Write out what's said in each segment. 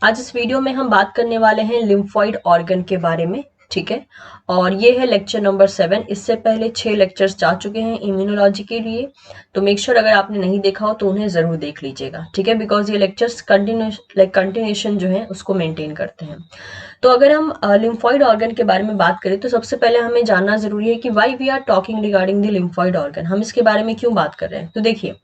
आज इस वीडियो में हम बात करने वाले हैं लिम्फोइड ऑर्गन के बारे में, ठीक है। और ये है लेक्चर नंबर 7। इससे पहले 6 लेक्चर्स जा चुके हैं इम्यूनोलॉजी के लिए, तो मेक श्योर अगर आपने नहीं देखा हो तो उन्हें जरूर देख लीजिएगा, ठीक है, बिकॉज ये लेक्चर्स कंटिन्यूएशन जो है उसको मेंटेन करते हैं। तो अगर हम लिम्फोइड ऑर्गन के बारे में बात करें तो सबसे पहले हमें जानना जरूरी है कि why we are talking regarding the lymphoid organ, हम इसके बारे में क्यों बात कर रहे हैं। तो देखिए,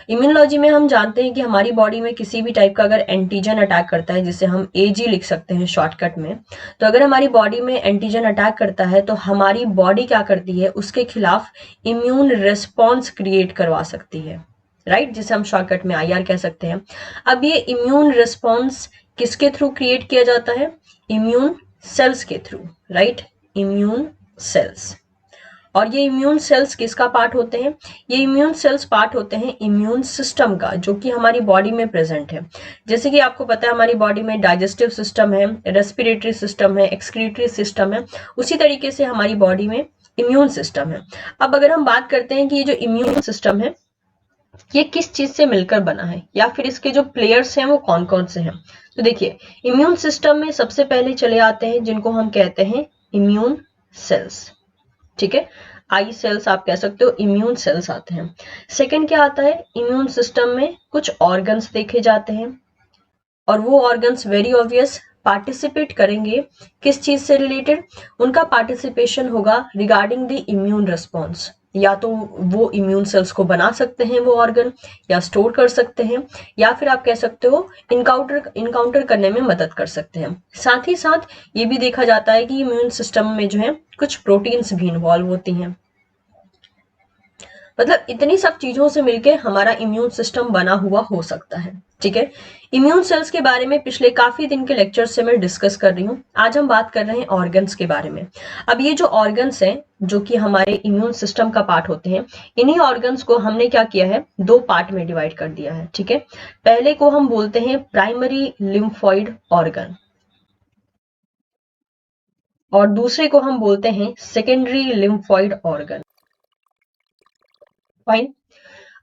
इम्यूनोलॉजी में हम जानते हैं कि हमारी बॉडी में किसी भी टाइप का अगर एंटीजन अटैक करता है, जिसे हम एजी लिख सकते हैं शॉर्टकट में, तो अगर हमारी बॉडी में एंटीजन अटैक करता है तो हमारी बॉडी क्या करती है, उसके खिलाफ इम्यून रिस्पॉन्स क्रिएट करवा सकती है, राइट, जिसे हम शॉर्टकट में आईआर कह सकते हैं। अब ये इम्यून रिस्पॉन्स किसके थ्रू क्रिएट किया जाता है, इम्यून सेल्स के थ्रू, राइट, इम्यून सेल्स। और ये इम्यून सेल्स किसका पार्ट होते हैं, ये इम्यून सेल्स पार्ट होते हैं इम्यून सिस्टम का, जो कि हमारी बॉडी में प्रेजेंट है। जैसे कि आपको पता है हमारी बॉडी में डाइजेस्टिव सिस्टम है, रेस्पिरेटरी सिस्टम है, एक्सक्रीटरी सिस्टम है, उसी तरीके से हमारी बॉडी में इम्यून सिस्टम है। अब अगर हम बात करते हैं कि ये जो इम्यून सिस्टम है ये किस चीज से मिलकर बना है, या फिर इसके जो प्लेयर्स हैं वो कौन कौन से हैं। तो देखिए, इम्यून सिस्टम में सबसे पहले चले आते हैं जिनको हम कहते हैं इम्यून सेल्स, ठीक है, आई सेल्स आप कह सकते हो, इम्यून सेल्स आते हैं। सेकंड क्या आता है, इम्यून सिस्टम में कुछ ऑर्गन्स देखे जाते हैं, और वो ऑर्गन्स वेरी ऑब्वियस पार्टिसिपेट करेंगे किस चीज से रिलेटेड, उनका पार्टिसिपेशन होगा रिगार्डिंग द इम्यून रिस्पॉन्स। या तो वो इम्यून सेल्स को बना सकते हैं वो ऑर्गन, या स्टोर कर सकते हैं, या फिर आप कह सकते हो इनकाउंटर करने में मदद कर सकते हैं। साथ ही साथ ये भी देखा जाता है कि इम्यून सिस्टम में जो है कुछ प्रोटीन्स भी इन्वॉल्व होती हैं। मतलब इतनी सब चीजों से मिलके हमारा इम्यून सिस्टम बना हुआ हो सकता है, ठीक है। इम्यून सेल्स के बारे में पिछले काफी दिन के लेक्चर से मैं डिस्कस कर रही हूँ। आज हम बात कर रहे हैं ऑर्गन्स के बारे में। अब ये जो ऑर्गन्स हैं जो कि हमारे इम्यून सिस्टम का पार्ट होते हैं, इन्हीं ऑर्गन्स को हमने क्या किया है, 2 पार्ट में डिवाइड कर दिया है, ठीक है। पहले को हम बोलते हैं प्राइमरी लिम्फोइड ऑर्गन, और दूसरे को हम बोलते हैं सेकेंडरी लिम्फोइड ऑर्गन। फाइन।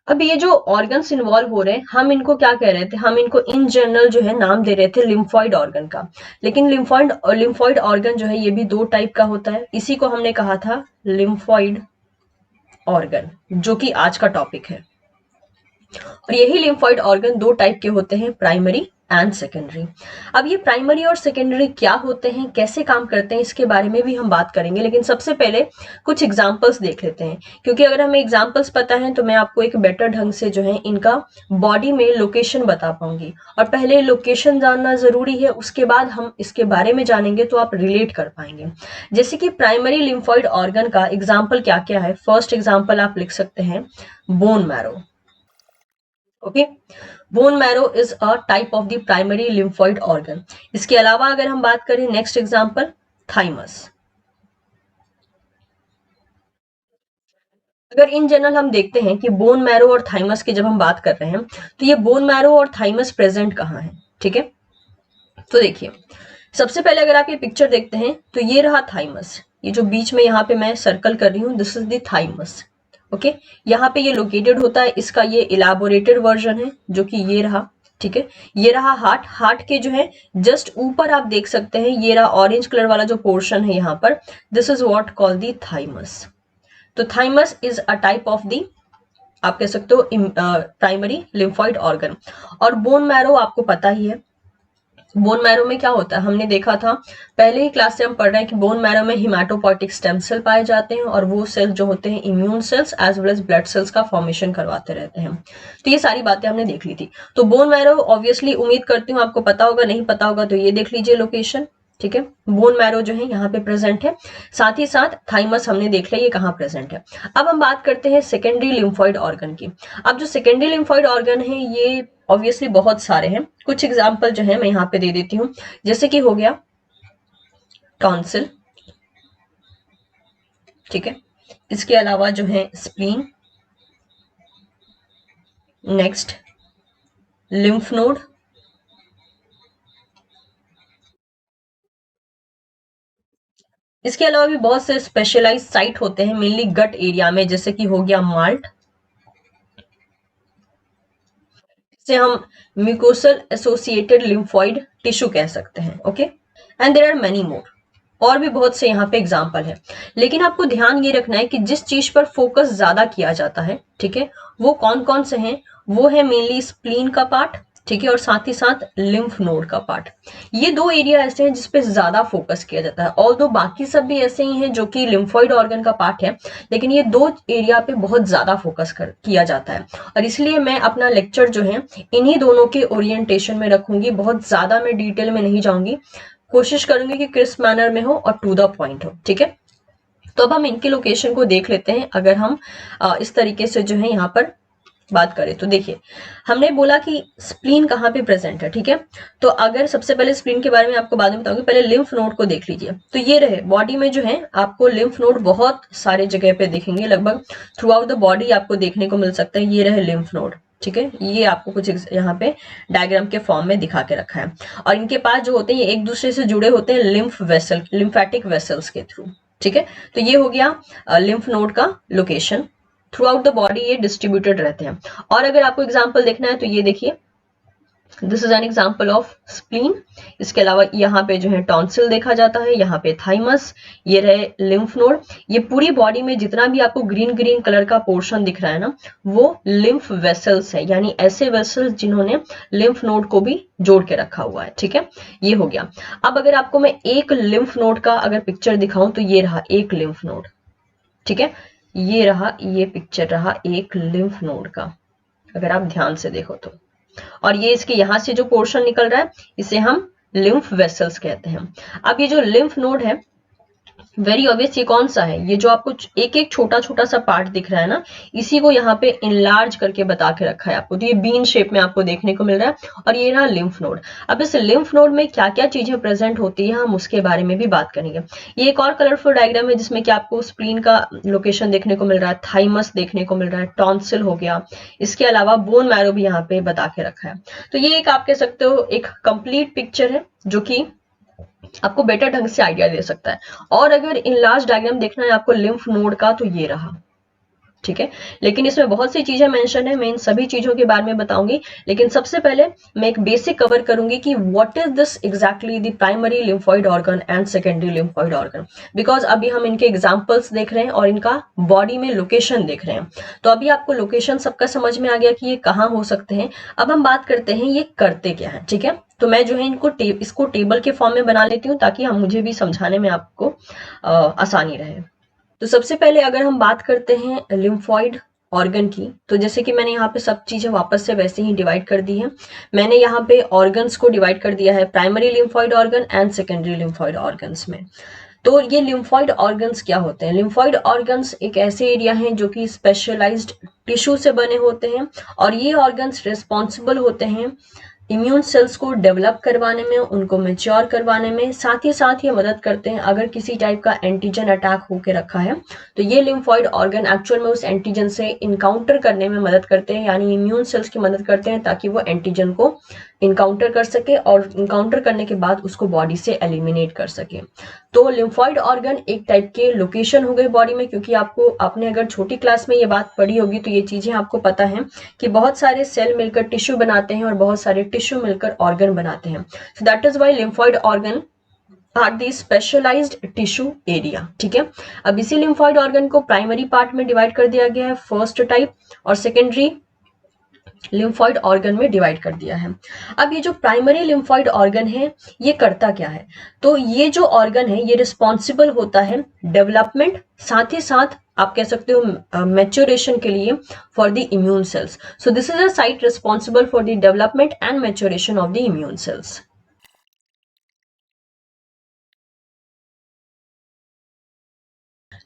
अब ये जो ऑर्गन्स इन्वॉल्व हो रहे हैं, हम इनको क्या कह रहे थे, हम इनको इन जनरल जो है नाम दे रहे थे लिम्फोइड ऑर्गन का। लेकिन लिम्फोइड ऑर्गन जो है ये भी 2 टाइप का होता है, इसी को हमने कहा था लिम्फोइड ऑर्गन, जो कि आज का टॉपिक है। और यही लिम्फोइड ऑर्गन 2 टाइप के होते हैं, प्राइमरी एंड सेकेंडरी। अब ये प्राइमरी और सेकेंडरी क्या होते हैं, कैसे काम करते हैं, इसके बारे में भी हम बात करेंगे। लेकिन सबसे पहले कुछ एग्जांपल्स देख लेते हैं, क्योंकि अगर हमें एग्जांपल्स पता है तो मैं आपको एक बेटर ढंग से जो है इनका बॉडी में लोकेशन बता पाऊंगी। और पहले लोकेशन जानना जरूरी है, उसके बाद हम इसके बारे में जानेंगे तो आप रिलेट कर पाएंगे। जैसे कि प्राइमरी लिम्फोइड ऑर्गन का एग्जाम्पल क्या क्या है। फर्स्ट एग्जाम्पल आप लिख सकते हैं bone marrow, okay. Bone marrow is a type of the primary lymphoid organ. इसके अलावा अगर हम बात करें, नेक्स्ट एग्जांपल थाइमस। अगर इन जनरल हम देखते हैं कि बोन मैरो और थाइमस की जब हम बात कर रहे हैं, तो ये बोन मैरो और थाइमस प्रेजेंट कहाँ है, ठीक है। तो देखिए, सबसे पहले अगर आप ये पिक्चर देखते हैं तो ये रहा थाइमस, ये जो बीच में यहाँ पे मैं सर्कल कर रही हूँ, this is the thymus, okay. यहाँ पे ये लोकेटेड होता है, इसका ये इलाबोरेटेड वर्जन है जो कि ये रहा, ठीक है। ये रहा हार्ट, हार्ट के जो है जस्ट ऊपर आप देख सकते हैं, ये रहा ऑरेंज कलर वाला जो पोर्शन है यहाँ पर, this is what call the thymus. तो thymus is a type of the, आप कह सकते हो प्राइमरी लिम्फोइड ऑर्गन। और बोन मैरो आपको पता ही है, बोन मैरो में क्या होता है, हमने देखा था पहले ही क्लास से हम पढ़ रहे हैं कि बोन मैरो में हिमाटोपोइटिक स्टेम सेल पाए जाते हैं, और वो सेल्स जो होते हैं immune cells as well as blood cells का फॉर्मेशन करवाते रहते हैं। तो ये सारी बातें हमने देख ली थी। तो बोन मैरो ऑब्वियसली उम्मीद करती हूँ आपको पता होगा, नहीं पता होगा तो ये देख लीजिए लोकेशन, ठीक है। बोन मैरो जो है यहाँ पे प्रेजेंट है, साथ ही साथ थाइमस हमने देख लिया ये कहाँ प्रेजेंट है। अब हम बात करते हैं सेकेंडरी लिम्फोइड ऑर्गन की। अब जो सेकेंडरी लिम्फोइड ऑर्गन है ये ऑब्वियसली बहुत सारे हैं, कुछ एग्जाम्पल जो है मैं यहाँ पे दे देती हूँ। जैसे कि हो गया टॉन्सिल, ठीक है। इसके अलावा जो है स्प्लीन, नेक्स्ट लिम्फ नोड, इसके अलावा भी बहुत से स्पेशलाइज साइट होते हैं मेनली गट एरिया में, जैसे कि हो गया माल्ट, से हम म्यूकोसल एसोसिएटेड लिम्फोइड टिश्यू कह सकते हैं। Okay, and there are many more, और भी बहुत से यहाँ पे एग्जाम्पल है। लेकिन आपको ध्यान ये रखना है कि जिस चीज पर फोकस ज्यादा किया जाता है, ठीक है, वो कौन कौन से हैं, वो है मेनली स्प्लीन का पार्ट, ठीक है, और साथ ही साथ लिम्फ नोड का पार्ट। ये दो एरिया ऐसे हैं जिसपे ज्यादा फोकस किया जाता है, और दो बाकी सब भी ऐसे ही हैं जो कि लिम्फोइड ऑर्गन का पार्ट है, लेकिन ये दो एरिया पे बहुत ज्यादा फोकस किया जाता है। और इसलिए मैं अपना लेक्चर जो है इन्हीं दोनों के ओरिएंटेशन में रखूंगी, बहुत ज्यादा मैं डिटेल में नहीं जाऊंगी, कोशिश करूंगी कि क्रिस्प मैनर में हो और टू द पॉइंट हो, ठीक है। तो अब हम इनके लोकेशन को देख लेते हैं। अगर हम इस तरीके से जो है यहाँ पर बात करें तो देखिए, हमने बोला कि स्प्लीन कहाँ पे प्रेजेंट है, ठीक है। तो अगर सबसे पहले स्प्लीन के बारे में आपको बाद में बताऊंगी, पहले लिम्फ नोड को देख लीजिए। तो ये रहे बॉडी में जो है आपको लिम्फ नोड बहुत सारे जगह पे देखेंगे, लगभग थ्रू आउट द बॉडी आपको देखने को मिल सकता है। ये रहे लिम्फ नोड, ठीक है, ये आपको कुछ यहाँ पे डायग्राम के फॉर्म में दिखा के रखा है। और इनके पास जो होते हैं ये एक दूसरे से जुड़े होते हैं लिम्फ वेसल, लिम्फेटिक वेसल्स के थ्रू, ठीक है। तो ये हो गया लिम्फ नोड का location. Through out the body ये डिस्ट्रीब्यूटेड रहते हैं। और अगर आपको एग्जाम्पल देखना है तो ये देखिए, this is an example of spleen. इसके अलावा यहाँ पे जो है टॉन्सिल देखा जाता है, यहाँ पे थाइमस, ये रहे लिम्फ नोड। ये पूरी बॉडी में जितना भी आपको ग्रीन ग्रीन कलर का पोर्शन दिख रहा है ना, वो लिम्फ वेसल्स है, यानी ऐसे वेसल्स जिन्होंने लिम्फ नोड को भी जोड़ के रखा हुआ है, ठीक है। ये हो गया। अब अगर आपको मैं एक लिम्फ नोड का अगर पिक्चर दिखाऊं तो ये रहा एक लिम्फ नोड, ठीक है, ये रहा, ये पिक्चर रहा एक लिम्फ नोड का, अगर आप ध्यान से देखो तो। और ये इसके यहां से जो पोर्शन निकल रहा है इसे हम लिम्फ वेसल्स कहते हैं। अब ये जो लिम्फ नोड है, वेरी ऑब्वियस, ये कौन सा है, ये जो आपको एक एक छोटा छोटा सा पार्ट दिख रहा है ना, इसी को यहाँ पे इनलार्ज करके बता के रखा है आपको। तो ये बीन शेप में आपको देखने को मिल रहा है, और ये रहा लिम्फ नोड। अब इस लिम्फ नोड में क्या क्या चीजें प्रेजेंट होती है हम उसके बारे में भी बात करेंगे। ये एक और कलरफुल डायग्राम है जिसमें कि आपको स्प्लीन का लोकेशन देखने को मिल रहा है, थाइमस देखने को मिल रहा है, टॉन्सिल हो गया, इसके अलावा बोन मैरो भी यहाँ पे बता के रखा है। तो ये एक आप कह सकते हो एक कंप्लीट पिक्चर है जो कि आपको बेटर ढंग से आइडिया दे सकता है। और अगर इन लार्ज डायग्राम देखना है आपको लिम्फ नोड का तो ये रहा, ठीक है। लेकिन इसमें बहुत सी चीजें मेंशन है, मैं इन सभी चीजों के बारे में बताऊंगी। लेकिन सबसे पहले मैं एक बेसिक कवर करूंगी कि what is this exactly the primary lymphoid organ and secondary lymphoid organ, because अभी हम इनके एग्जांपल्स देख रहे हैं और इनका बॉडी में लोकेशन देख रहे हैं। तो अभी आपको लोकेशन सबका समझ में आ गया कि ये कहाँ हो सकते हैं। अब हम बात करते हैं ये करते क्या है, ठीक है। तो मैं जो है इसको टेबल के फॉर्म में बना लेती हूँ ताकि हम मुझे भी समझाने में आपको आसानी रहे। तो सबसे पहले अगर हम बात करते हैं लिम्फोइड ऑर्गन की, तो जैसे कि मैंने यहाँ पे सब चीजें वापस से वैसे ही डिवाइड कर दी है। मैंने यहाँ पे ऑर्गन्स को डिवाइड कर दिया है primary lymphoid organ and secondary lymphoid organs में। तो ये लिम्फोइड ऑर्गन्स क्या होते हैं? लिम्फोइड ऑर्गन्स एक ऐसे एरिया हैं जो कि स्पेशलाइज्ड टिश्यू से बने होते हैं, और ये ऑर्गन्स रिस्पॉन्सिबल होते हैं इम्यून सेल्स को डेवलप करवाने में, उनको मैच्योर करवाने में। साथ ही साथ ये मदद करते हैं अगर किसी टाइप का एंटीजन अटैक होके रखा है तो ये लिम्फोइड ऑर्गन एक्चुअल में उस एंटीजन से इनकाउंटर करने में मदद करते हैं, यानी इम्यून सेल्स की मदद करते हैं ताकि वो एंटीजन को इनकाउंटर कर सके और इनकाउंटर करने के बाद उसको बॉडी से एलिमिनेट कर सके। तो लिम्फोइड ऑर्गन एक टाइप के लोकेशन हो गए बॉडी में, क्योंकि आपने अगर छोटी क्लास में ये बात पढ़ी होगी तो ये चीजें आपको पता है कि बहुत सारे सेल मिलकर टिश्यू बनाते हैं और बहुत सारे टिश्यू मिलकर ऑर्गन बनाते हैं। So that is why lymphoid organ are the specialised tissue area, ठीक है। अब इसी लिम्फोइड ऑर्गन को प्राइमरी पार्ट में डिवाइड कर दिया गया है फर्स्ट टाइप, और सेकेंडरी लिम्फोइड ऑर्गन में डिवाइड कर दिया है। अब ये जो प्राइमरी लिम्फोइड ऑर्गन है ये करता क्या है? तो ये जो ऑर्गन है ये रिस्पॉन्सिबल होता है डेवलपमेंट, साथ ही साथ आप कह सकते हो मैच्योरेशन के लिए for the immune cells. So this is a site responsible for the development and maturation of the immune cells.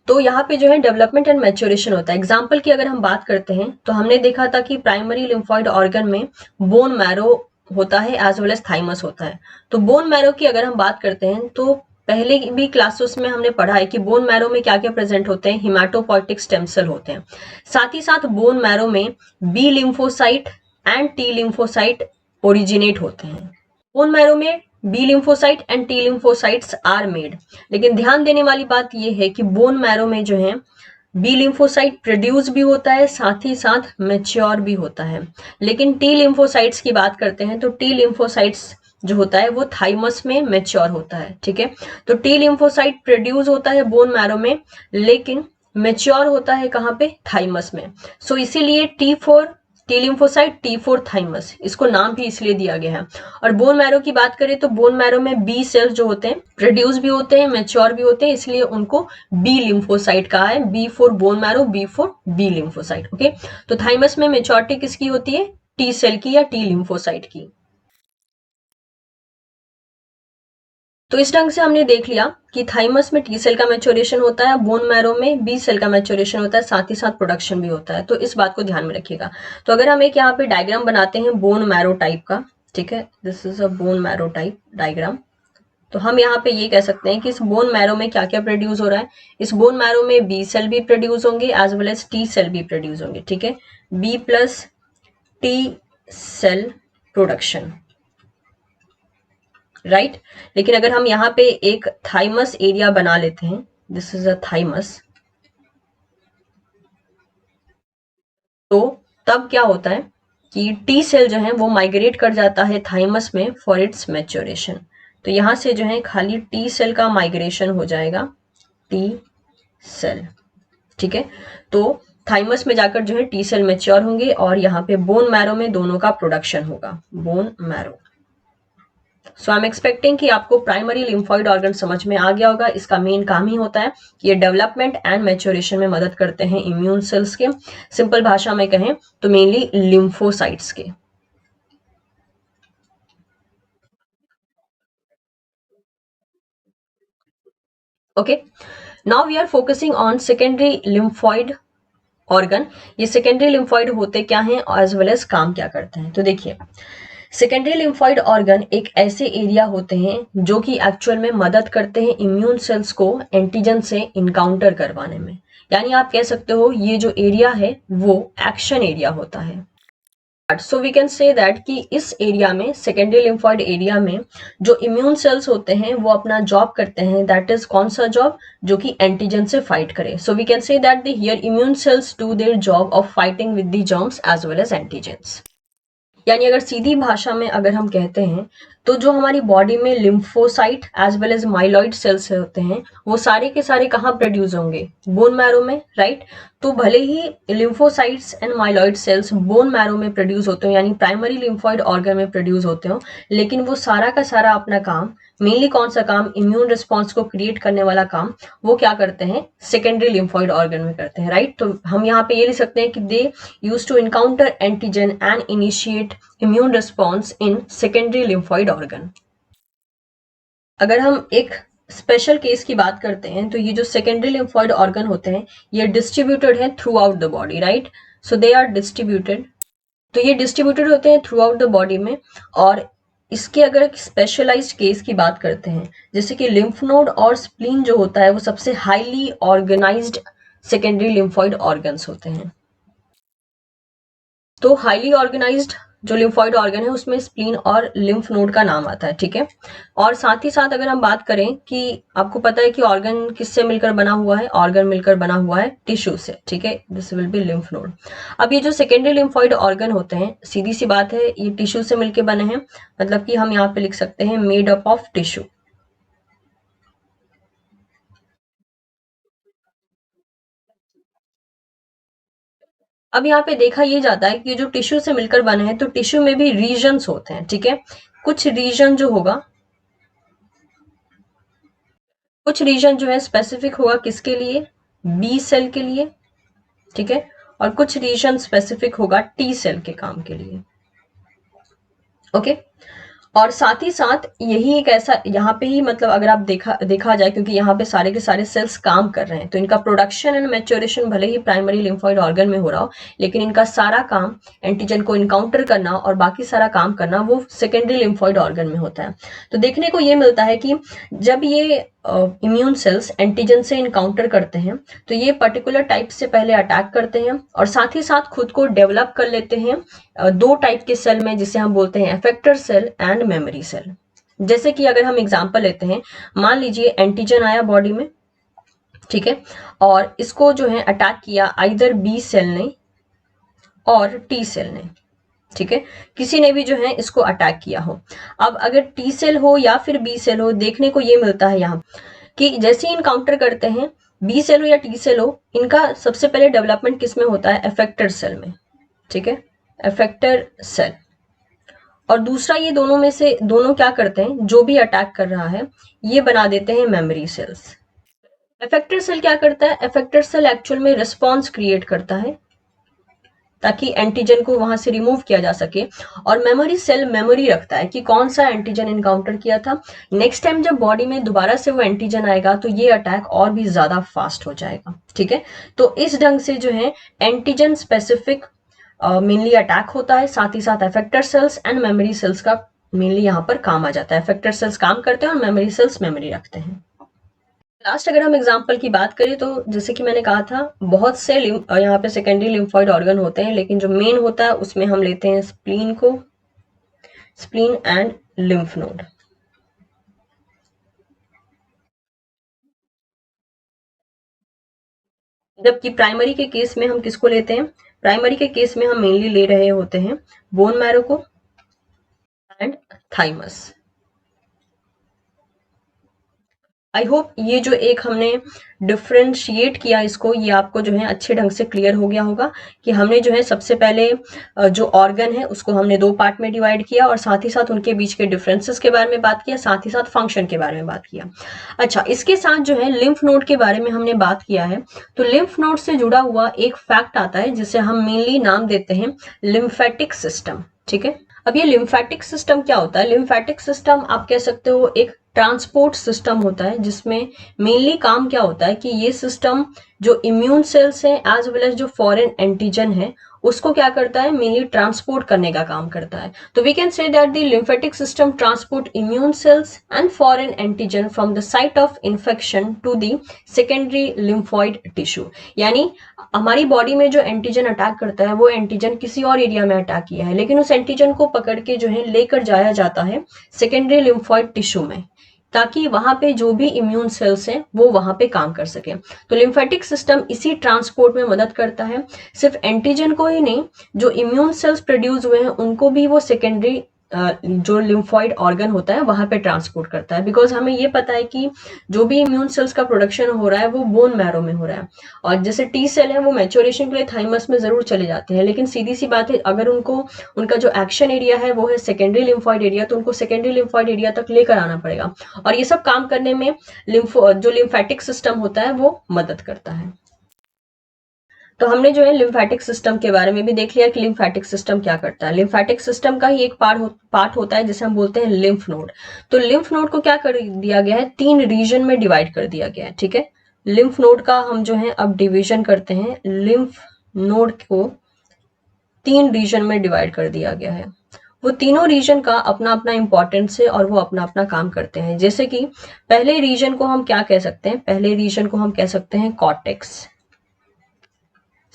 तो यहाँ पे जो है डेवलपमेंट एंड मैच्योरेशन होता है। एग्जाम्पल की अगर हम बात करते हैं तो हमने देखा था कि प्राइमरी लिम्फोइड ऑर्गन में बोन मैरो होता है एज वेल एज थाइमस होता है। तो बोन मैरो की अगर हम बात करते हैं तो पहले भी क्लासेस में हमने पढ़ा है कि बोन मैरो में क्या क्या प्रेजेंट होते हैं, हिमाटोपोइटिक स्टेम सेल होते हैं। साथ ही साथ बोन मैरो में B lymphocyte and T lymphocyte originate होते हैं। बोन मैरो में B lymphocyte and T lymphocytes are made. लेकिन ध्यान देने वाली बात यह है कि बोन मैरो में जो है बी लिम्फोसाइट प्रोड्यूस भी होता है, साथ ही साथ मैच्योर भी होता है। लेकिन टी लिम्फोसाइट्स की बात करते हैं तो टी लिम्फोसाइट्स जो होता है वो थाइमस में मैच्योर होता है, ठीक है। तो टी लिम्फोसाइट प्रोड्यूस होता है बोन मैरो में, लेकिन मैच्योर होता है कहाँ पे, थाइमस में। सो इसीलिए T4 T lymphocyte, T4 thymus, इसको नाम भी इसलिए दिया गया है। और बोन मैरो की बात करें तो बोन मैरो में बी सेल्स जो होते हैं प्रोड्यूस भी होते हैं, मैच्योर भी होते हैं, इसलिए उनको बी लिम्फोसाइट कहा है। B for bone marrow, B for B lymphocyte, okay. तो थाइमस में मैच्योरिटी किसकी होती है, टी सेल की या टी लिम्फोसाइट की। तो इस ढंग से हमने देख लिया कि थाइमस में टी सेल का मैच्योरेशन होता है, बोन मैरो में बी सेल का मैच्योरेशन होता है, साथ ही साथ प्रोडक्शन भी होता है। तो इस बात को ध्यान में रखिएगा। तो अगर हम एक यहाँ पे डायग्राम बनाते हैं बोन मैरो टाइप का, ठीक है, this is a bone marrow type diagram. तो हम यहाँ पे ये कह सकते हैं कि इस बोन मैरो में क्या क्या प्रोड्यूस हो रहा है। इस बोन मैरो में बी सेल भी प्रोड्यूस होंगे as well as T cell भी प्रोड्यूस होंगे, ठीक है, B plus T cell production, right. लेकिन अगर हम यहाँ पे एक थाइमस एरिया बना लेते हैं, दिस इज अ थाइमस, तो तब क्या होता है कि टी सेल जो है वो माइग्रेट कर जाता है थाइमस में फॉर इट्स मैच्योरेशन। तो यहां से जो है खाली टी सेल का माइग्रेशन हो जाएगा, टी सेल, ठीक है। तो थाइमस में जाकर जो है टी सेल मैच्योर होंगे और यहाँ पे बोन मैरो में दोनों का प्रोडक्शन होगा, bone marrow. So I am expecting कि आपको प्राइमरी लिम्फॉइड ऑर्गन समझ में आ गया होगा। इसका मेन काम ही होता है कि ये डेवलपमेंट एंड मैच्योरेशन में मदद करते हैं इम्यून सेल्स के। सिंपल भाषा में कहें तो मेनली लिम्फोसाइट्स के। Okay, now we are focusing on secondary lymphoid organ. ये सेकेंडरी लिम्फॉइड होते क्या हैं एज वेल एज काम क्या करते हैं। तो देखिए, सेकेंडरी लिम्फॉइड ऑर्गन एक ऐसे एरिया होते हैं जो कि एक्चुअल में मदद करते हैं इम्यून सेल्स को एंटीजन से इनकाउंटर करवाने में। यानी आप कह सकते हो ये जो एरिया है वो एक्शन एरिया होता है। So we can say that कि इस एरिया में, सेकेंडरी लिम्फॉइड एरिया में, जो इम्यून सेल्स होते हैं वो अपना जॉब करते हैं। दैट इज कौन सा जॉब, जो कि एंटीजन से फाइट करे। So we can say that the here immune cells do their job of fighting with the germs as well as antigens. यानी अगर सीधी भाषा में अगर हम कहते हैं तो जो हमारी बॉडी में lymphocyte as well as myeloid cells होते हैं वो सारे के सारे कहाँ प्रोड्यूस होंगे, बोन मैरो में, राइट। तो भले ही lymphocytes and myeloid cells bone marrow में प्रोड्यूस होते हो, यानी प्राइमरी लिम्फॉइड ऑर्गन में प्रोड्यूस होते हो, लेकिन वो सारा का सारा अपना काम, मेनली कौन सा काम, इम्यून रिस्पॉन्स को क्रिएट करने वाला काम, वो क्या करते हैं, सेकेंडरी लिम्फॉइड ऑर्गन में करते हैं, राइट। तो हम यहाँ पे ये लिख सकते हैं कि they use to encounter antigen and initiate immune response in secondary lymphoid organ. अगर हम एक स्पेशल केस की बात करते हैं तो ये जो सेकेंडरी लिम्फॉइड ऑर्गन होते हैं ये डिस्ट्रीब्यूटेड है throughout the body, right. So they are distributed, तो ये डिस्ट्रीब्यूटेड होते हैं थ्रू आउट द बॉडी में। और इसके अगर स्पेशलाइज्ड केस की बात करते हैं, जैसे कि लिम्फ नोड और स्प्लीन जो होता है वो सबसे highly organised secondary lymphoid organs होते हैं। तो हाईली ऑर्गेनाइज्ड जो लिम्फॉइड ऑर्गन है उसमें स्प्लीन और लिम्फ नोड का नाम आता है, ठीक है। और साथ ही साथ अगर हम बात करें कि आपको पता है कि ऑर्गन किससे मिलकर बना हुआ है, ऑर्गन मिलकर बना हुआ है टिश्यू से, ठीक है, this will be lymph node. अब ये जो सेकेंडरी लिम्फॉइड ऑर्गन होते हैं, सीधी सी बात है, ये टिश्यू से मिलकर बने हैं, मतलब कि हम यहाँ पे लिख सकते हैं मेड अप ऑफ टिश्यू। अब यहाँ पे देखा ये जाता है कि जो टिश्यू से मिलकर बने हैं तो टिश्यू में भी रीजन्स होते हैं, ठीक है। कुछ रीजन जो होगा, कुछ रीजन जो है स्पेसिफिक होगा किसके लिए, बी सेल के लिए, ठीक है। और कुछ रीजन स्पेसिफिक होगा टी सेल के काम के लिए, ओके। और साथ ही साथ यही एक ऐसा यहाँ पे ही, मतलब अगर आप देखा जाए, क्योंकि यहाँ पे सारे के सारे सेल्स काम कर रहे हैं तो इनका प्रोडक्शन एंड मैच्योरेशन भले ही प्राइमरी लिम्फॉइड ऑर्गन में हो रहा हो, लेकिन इनका सारा काम एंटीजन को इनकाउंटर करना और बाकी सारा काम करना वो सेकेंडरी लिम्फॉइड ऑर्गन में होता है। तो देखने को ये मिलता है कि जब ये इम्यून सेल्स एंटीजन से इनकाउंटर करते हैं तो ये पर्टिकुलर टाइप से पहले अटैक करते हैं और साथ ही साथ खुद को डेवलप कर लेते हैं दो टाइप के सेल में, जिसे हम बोलते हैं effector cell and memory cell. जैसे कि अगर हम एग्जांपल लेते हैं, मान लीजिए एंटीजन आया बॉडी में, ठीक है, और इसको जो है अटैक किया आइदर बी सेल ने और टी सेल ने, ठीक है, किसी ने भी जो है इसको अटैक किया हो। अब अगर टी सेल हो या फिर बी सेल हो, देखने को ये मिलता है यहाँ कि जैसे ही इनकाउंटर करते हैं, बी सेल हो या टी सेल हो, इनका सबसे पहले डेवलपमेंट किस में होता है, एफेक्टर सेल में, ठीक है, एफेक्टर सेल। और दूसरा ये दोनों में से दोनों क्या करते हैं, जो भी अटैक कर रहा है ये बना देते हैं मेमोरी सेल्स। एफेक्टर सेल क्या करता है, एफेक्टर सेल एक्चुअल में रिस्पॉन्स क्रिएट करता है ताकि एंटीजन को वहां से रिमूव किया जा सके, और मेमोरी सेल मेमोरी रखता है कि कौन सा एंटीजन इनकाउंटर किया था। नेक्स्ट टाइम जब बॉडी में दोबारा से वो एंटीजन आएगा तो ये अटैक और भी ज्यादा फास्ट हो जाएगा, ठीक है। तो इस ढंग से जो है एंटीजन स्पेसिफिक मेनली अटैक होता है, साथ ही साथ effector cells and memory cells का मेनली यहाँ पर काम आ जाता है। एफेक्टर सेल्स काम करते हैं और मेमोरी सेल्स मेमोरी रखते हैं। लास्ट अगर हम एग्जांपल की बात करें तो जैसे कि मैंने कहा था, बहुत से यहाँ पे सेकेंडरी लिम्फॉइड ऑर्गन होते हैं, लेकिन जो मेन होता है उसमें हम लेते हैं स्प्लीन को, स्प्लीन एंड लिम्फ नोड। जबकि प्राइमरी के केस में हम किसको लेते हैं, प्राइमरी के केस में हम मेनली ले रहे होते हैं बोन मैरो को एंड थाइमस। आई होप ये जो एक हमने डिफ्रेंशिएट किया इसको, ये आपको जो है अच्छे ढंग से क्लियर हो गया होगा कि हमने जो है सबसे पहले जो ऑर्गन है उसको हमने दो पार्ट में डिवाइड किया और साथ ही साथ उनके बीच के डिफरेंसेस के बारे में बात किया, साथ ही साथ फंक्शन के बारे में बात किया। अच्छा, इसके साथ जो है लिम्फ नोड के बारे में हमने बात किया है, तो लिम्फ नोड से जुड़ा हुआ एक फैक्ट आता है जिसे हम मेनली नाम देते हैं लिम्फेटिक सिस्टम, ठीक है। अब ये लिम्फेटिक सिस्टम क्या होता है, लिम्फेटिक सिस्टम आप कह सकते हो एक ट्रांसपोर्ट सिस्टम होता है, जिसमें मेनली काम क्या होता है कि ये सिस्टम जो इम्यून सेल्स हैं एज वेल एज जो फॉरेन एंटीजन है उसको क्या करता है, मेनली ट्रांसपोर्ट करने का काम करता है। तो we can say that the lymphatic system transport immune cells and foreign antigen from the site of infection to the secondary lymphoid tissue. यानी हमारी बॉडी में जो एंटीजन अटैक करता है वो एंटीजन किसी और एरिया में अटैक किया है, लेकिन उस एंटीजन को पकड़ के जो है लेकर जाया जाता है सेकेंडरी लिम्फॉइड टिश्यू में, ताकि वहां पे जो भी इम्यून सेल्स हैं वो वहां पे काम कर सके। तो लिम्फेटिक सिस्टम इसी ट्रांसपोर्ट में मदद करता है। सिर्फ एंटीजन को ही नहीं, जो इम्यून सेल्स प्रोड्यूस हुए हैं उनको भी वो सेकेंडरी जो लिम्फॉइड ऑर्गन होता है वहां पे ट्रांसपोर्ट करता है। बिकॉज हमें ये पता है कि जो भी इम्यून सेल्स का प्रोडक्शन हो रहा है वो बोन मैरो में हो रहा है, और जैसे टी सेल है वो मैच्योरेशन के लिए थाइमस में जरूर चले जाते हैं, लेकिन सीधी सी बात है अगर उनको उनका जो एक्शन एरिया है वो है सेकेंडरी लिम्फॉइड एरिया, तो उनको सेकेंडरी लिम्फॉइड एरिया तक लेकर आना पड़ेगा, और ये सब काम करने में जो लिम्फेटिक सिस्टम होता है वो मदद करता है। तो हमने जो है लिम्फेटिक सिस्टम के बारे में भी देख लिया कि लिम्फेटिक सिस्टम क्या करता है। लिम्फेटिक सिस्टम का ही एक पार्ट होता है जिसे हम बोलते हैं लिम्फ नोड। तो लिम्फ नोड को क्या कर दिया गया है, तीन रीजन में डिवाइड कर दिया गया है, ठीक है। लिम्फ नोड का हम जो है अब डिवीजन करते हैं, लिम्फ नोड को तीन रीजन में डिवाइड कर दिया गया है। वो तीनों रीजन का अपना अपना इंपॉर्टेंस है और वो अपना अपना काम करते हैं। जैसे कि पहले रीजन को हम क्या कह सकते हैं, पहले रीजन को हम कह सकते हैं कॉर्टेक्स,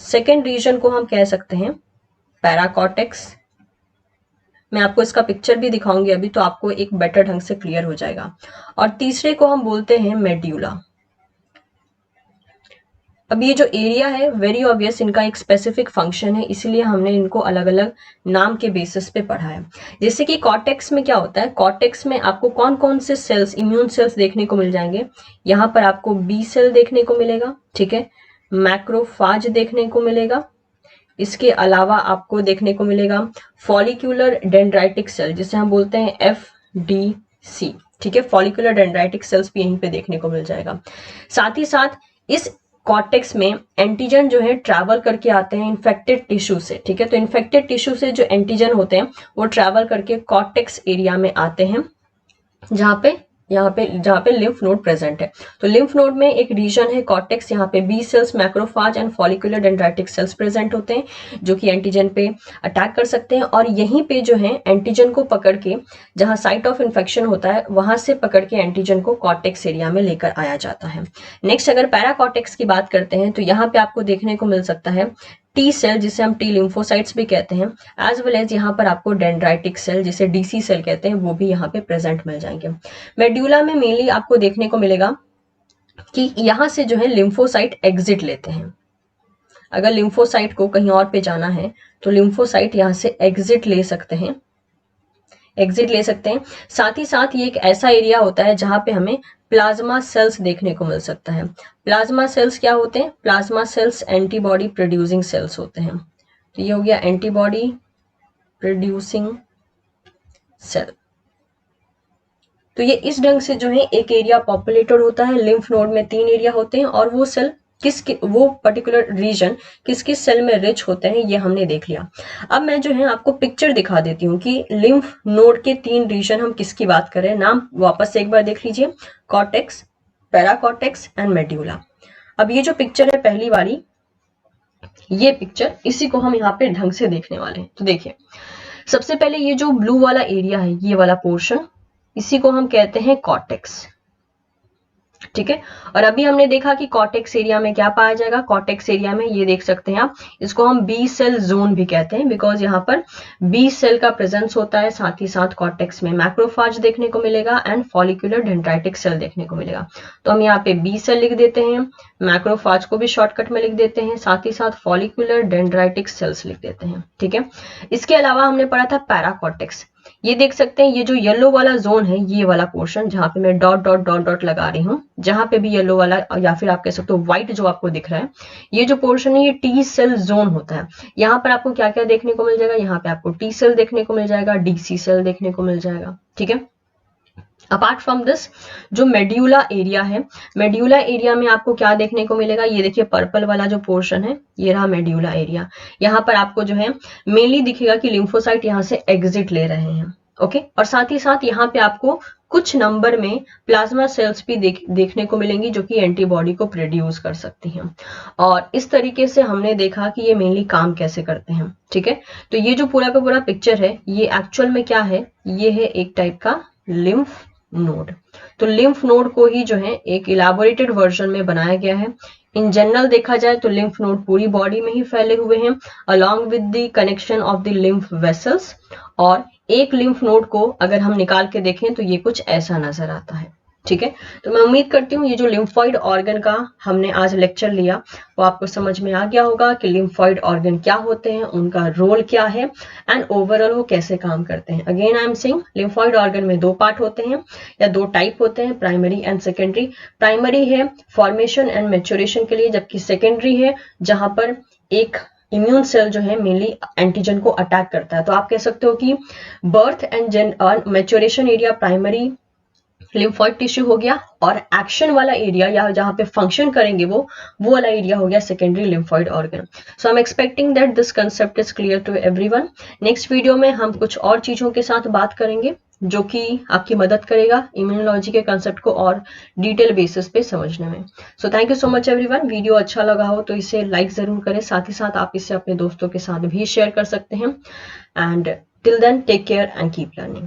सेकेंड रीजन को हम कह सकते हैं पैराकॉर्टेक्स, मैं आपको इसका पिक्चर भी दिखाऊंगी अभी तो आपको एक बेटर ढंग से क्लियर हो जाएगा, और तीसरे को हम बोलते हैं मेड्यूला। अब ये जो एरिया है वेरी ऑब्वियस इनका एक स्पेसिफिक फंक्शन है, इसीलिए हमने इनको अलग अलग नाम के बेसिस पे पढ़ा है। जैसे कि कॉर्टेक्स में क्या होता है, कॉर्टेक्स में आपको कौन कौन से सेल्स, इम्यून सेल्स देखने को मिल जाएंगे, यहाँ पर आपको बी सेल देखने को मिलेगा, ठीक है, मैक्रोफाज देखने को मिलेगा, इसके अलावा आपको देखने को मिलेगा फॉलिक्यूलर डेंड्राइटिक सेल जिसे हम बोलते हैं FDC, ठीक है, फॉलिक्यूलर डेंड्राइटिक सेल्स भी यहीं पे देखने को मिल जाएगा। साथ ही साथ इस कॉर्टेक्स में एंटीजन जो है ट्रैवल करके आते हैं इन्फेक्टेड टिश्यू से, ठीक है। तो इन्फेक्टेड टिश्यू से जो एंटीजन होते हैं वो ट्रैवल करके कॉर्टेक्स एरिया में आते हैं, जहाँ पे लिम्फ नोड प्रेजेंट है। तो लिम्फ नोड में एक रीजन है कॉर्टेक्स, यहाँ पे B cells, macrophage and follicular dendritic cells present होते हैं जो कि एंटीजन पे अटैक कर सकते हैं, और यहीं पे जो है एंटीजन को पकड़ के जहाँ साइट ऑफ इन्फेक्शन होता है वहां से पकड़ के एंटीजन को कॉर्टेक्स एरिया में लेकर आया जाता है। नेक्स्ट अगर पैराकॉर्टेक्स की बात करते हैं तो यहाँ पे आपको देखने को मिल सकता है टी सेल जिसे हम टी लिम्फोसाइट्स भी कहते हैं, एज वेल एज यहाँ पर आपको डेंड्राइटिक सेल जिसे डीसी सेल कहते हैं वो भी यहाँ पे प्रेजेंट मिल जाएंगे। मेड्यूला में मेनली आपको देखने को मिलेगा कि यहाँ से जो है लिम्फोसाइट एग्जिट लेते हैं। अगर लिम्फोसाइट को कहीं और पे जाना है तो लिम्फोसाइट यहाँ से एग्जिट ले सकते हैं, साथ ही साथ ये एक ऐसा एरिया होता है जहां पे हमें प्लाज्मा सेल्स देखने को मिल सकता है। प्लाज्मा सेल्स क्या होते हैं? Plasma cells antibody producing sales होते हैं। तो ये हो गया एंटीबॉडी प्रोड्यूसिंग सेल। तो ये इस ढंग से जो है एक एरिया पॉपुलेटेड होता है। लिम्फ नोड में 3 एरिया होते हैं और वो सेल वो पर्टिकुलर रीजन किस किस सेल में रिच होते हैं ये हमने देख लिया। अब मैं जो है आपको पिक्चर दिखा देती हूँ कि लिम्फ नोड के 3 रीजन हम किसकी बात कर रहे हैं। नाम वापस से एक बार देख लीजिए, कॉर्टेक्स, पैराकॉर्टेक्स एंड मेड्यूला। अब ये जो पिक्चर है पहली वाली, ये पिक्चर, इसी को हम यहाँ पे ढंग से देखने वाले हैं। तो देखिए, सबसे पहले ये जो ब्लू वाला एरिया है, ये वाला पोर्शन, इसी को हम कहते हैं कॉर्टेक्स, ठीक है। और अभी हमने देखा कि कॉर्टेक्स एरिया में क्या पाया जाएगा। कॉर्टेक्स एरिया में ये देख सकते हैं आप, इसको हम बी सेल जोन भी कहते हैं, बिकॉज यहाँ पर बी सेल का प्रेजेंस होता है। साथ ही साथ कॉर्टेक्स में मैक्रोफाज देखने को मिलेगा एंड फॉलिकुलर डेंड्राइटिक सेल देखने को मिलेगा। तो हम यहाँ पे बी सेल लिख देते हैं, मैक्रोफाज को भी शॉर्टकट में लिख देते हैं, साथ ही साथ फॉलिकुलर डेंड्राइटिक सेल्स लिख देते हैं, ठीक है। इसके अलावा हमने पढ़ा था पैराकॉर्टेक्स। ये देख सकते हैं, ये जो येलो वाला जोन है, ये वाला पोर्शन जहां पे मैं डॉट डॉट डॉट डॉट लगा रही हूँ, जहां पे भी येलो वाला या फिर आप कह सकते हो व्हाइट जो आपको दिख रहा है, ये जो पोर्शन है ये टी सेल जोन होता है। यहाँ पर आपको क्या क्या देखने को मिल जाएगा? यहाँ पे आपको टी सेल देखने को मिल जाएगा, डीसी सेल देखने को मिल जाएगा, ठीक है। अपार्ट फ्रॉम दिस, जो मेड्यूला एरिया है, मेड्यूला एरिया में आपको क्या देखने को मिलेगा? ये देखिए पर्पल वाला जो पोर्शन है, ये रहा मेड्यूला एरिया। यहाँ पर आपको जो है मेनली दिखेगा कि लिम्फोसाइट यहाँ से एग्जिट ले रहे हैं, ओके। और साथ ही साथ यहाँ पे आपको कुछ नंबर में प्लाज्मा सेल्स भी देखने को मिलेंगी जो कि एंटीबॉडी को प्रोड्यूस कर सकती हैं। और इस तरीके से हमने देखा कि ये मेनली काम कैसे करते हैं, ठीक है। तो ये जो पूरा का पूरा पिक्चर है, ये एक्चुअल में क्या है? ये है एक टाइप का लिम्फ नोड। तो लिम्फ नोड को ही जो है एक इलाबोरेटेड वर्जन में बनाया गया है। इन जनरल देखा जाए तो लिम्फ नोड पूरी बॉडी में ही फैले हुए हैं along with the connection of the lymph vessels. और एक लिम्फ नोड को अगर हम निकाल के देखें तो ये कुछ ऐसा नजर आता है, ठीक है। तो मैं उम्मीद करती हूँ ये जो लिम्फॉइड ऑर्गन का हमने आज लेक्चर लिया वो आपको समझ में आ गया होगा कि लिम्फॉइड ऑर्गन क्या होते हैं, उनका रोल क्या है एंड ओवरऑल वो कैसे काम करते हैं। Again I am saying, lymphoid organ में 2 पार्ट होते हैं या 2 टाइप होते हैं, प्राइमरी एंड सेकेंडरी। प्राइमरी है फॉर्मेशन एंड मैच्योरेशन के लिए, जबकि सेकेंडरी है जहां पर एक इम्यून सेल जो है मेनली एंटीजन को अटैक करता है। तो आप कह सकते हो कि birth and maturation area primary lymphoid tissue हो गया, और एक्शन वाला एरिया या जहां पे फंक्शन करेंगे वो वाला एरिया हो गया secondary lymphoid organ. So I am expecting that this concept is clear to everyone. Next video में हम कुछ और चीजों के साथ बात करेंगे जो कि आपकी मदद करेगा इम्यूनोलॉजी के कंसेप्ट को और डिटेल बेसिस पे समझने में। So thank you so much everyone. Video अच्छा लगा हो तो इसे लाइक जरूर करें, साथ ही साथ आप इसे अपने दोस्तों के साथ भी शेयर कर सकते हैं। And till then take care and keep learning.